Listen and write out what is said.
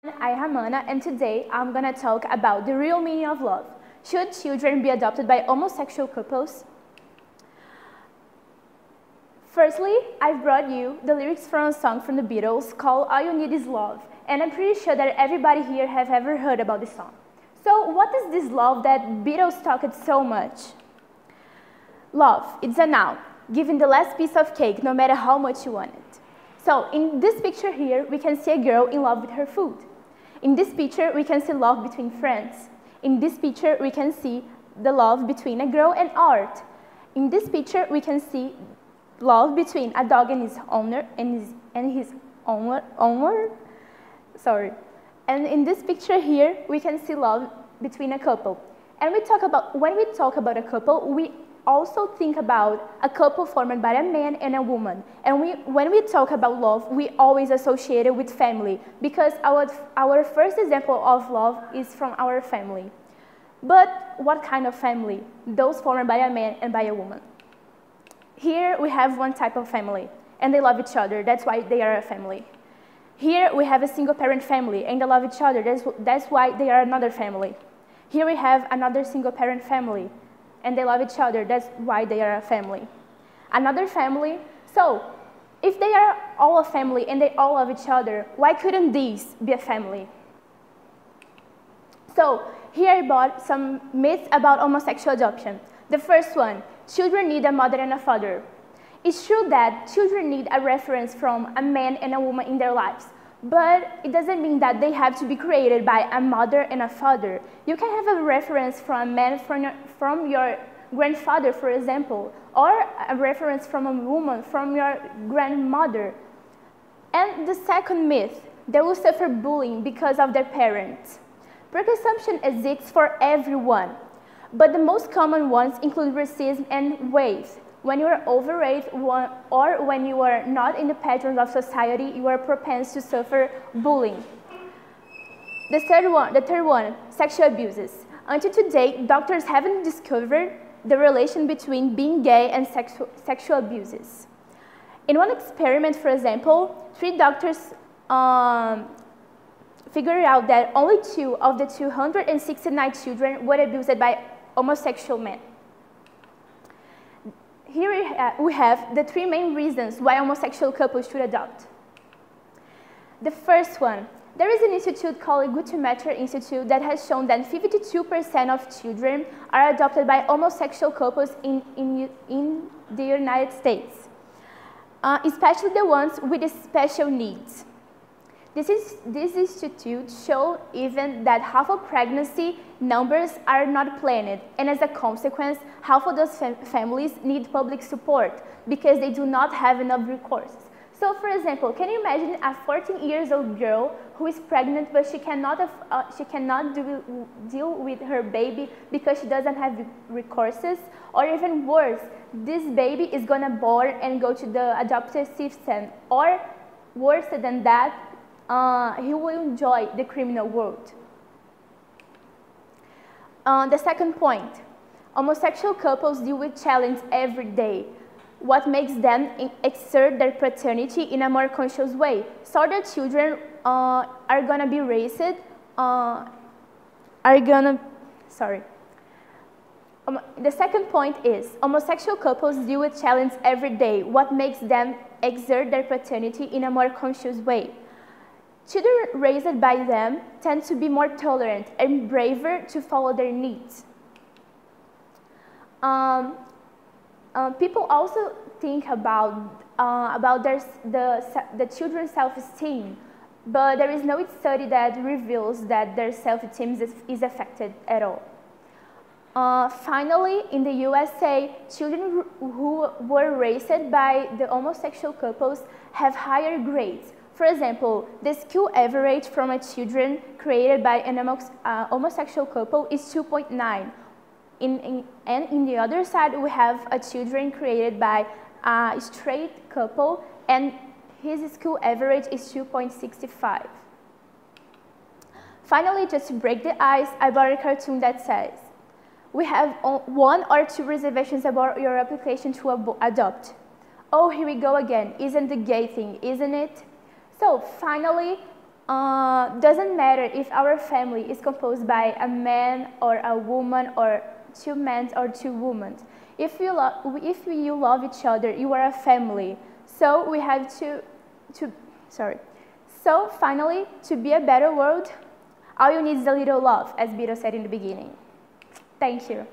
I'm Ramana, and today I'm going to talk about the real meaning of love. Should children be adopted by homosexual couples? Firstly, I've brought you the lyrics from a song from the Beatles called All You Need Is Love, and I'm pretty sure that everybody here have ever heard about this song. So what is this love that Beatles talked so much? Love, it's a noun, giving the last piece of cake no matter how much you want it. So in this picture here, we can see a girl in love with her food. In this picture, we can see love between friends. In this picture, we can see the love between a girl and art. In this picture, we can see love between a dog and his owner Sorry. And in this picture here, we can see love between a couple. And when we talk about a couple, we also think about a couple formed by a man and a woman. And when we talk about love, we always associate it with family, because our first example of love is from our family. But what kind of family? Those formed by a man and by a woman. Here we have one type of family, and they love each other. That's why they are a family. Here we have a single-parent family, and they love each other. That's why they are another family. Here we have another single-parent family, and they love each other. That's why they are a family. Another family. So, if they are all a family and they all love each other, why couldn't these be a family? So, here I brought some myths about homosexual adoption. The first one, children need a mother and a father. It's true that children need a reference from a man and a woman in their lives, but it doesn't mean that they have to be created by a mother and a father. You can have a reference from a man from your grandfather, for example, or a reference from a woman from your grandmother. And the second myth, they will suffer bullying because of their parents. Preconception exists for everyone, but the most common ones include racism and weight. When you are overweight or when you are not in the patterns of society, you are propense to suffer bullying. The third one, sexual abuses. Until today, doctors haven't discovered the relation between being gay and sexual abuses. In one experiment, for example, 3 doctors figured out that only 2 of the 269 children were abused by homosexual men. Here we have the 3 main reasons why homosexual couples should adopt. The first one, there is an institute called Cultura Institute that has shown that 52% of children are adopted by homosexual couples in the United States, especially the ones with special needs. This institute showed even that half of pregnancy numbers are not planned, and as a consequence, half of those families need public support because they do not have enough recourses. So, for example, can you imagine a 14-year-old girl who is pregnant but she cannot deal with her baby because she doesn't have recourses? Or even worse, this baby is gonna born and go to the adoptive system, or worse than that, he will enjoy the criminal world. The second point, homosexual couples deal with challenge every day. What makes them exert their paternity in a more conscious way, so their children are gonna be raised, the second point is, homosexual couples deal with challenge every day. What makes them exert their paternity in a more conscious way? Children raised by them tend to be more tolerant and braver to follow their needs. People also think about the children's self-esteem, but there is no study that reveals that their self-esteem is affected at all. Finally, in the USA, children who were raised by the homosexual couples have higher grades. For example, the school average from a children created by an homosexual couple is 2.9. And in the other side, we have a children created by a straight couple, and his school average is 2.65. Finally, just to break the ice, I brought a cartoon that says, we have 1 or 2 reservations about your application to adopt. Oh, here we go again. Isn't the gay thing, isn't it? So finally, Doesn't matter if our family is composed by a man or a woman or 2 men or 2 women. If you love each other, you are a family. So we have So finally, to be a better world, all you need is a little love, as Beto said in the beginning. Thank you.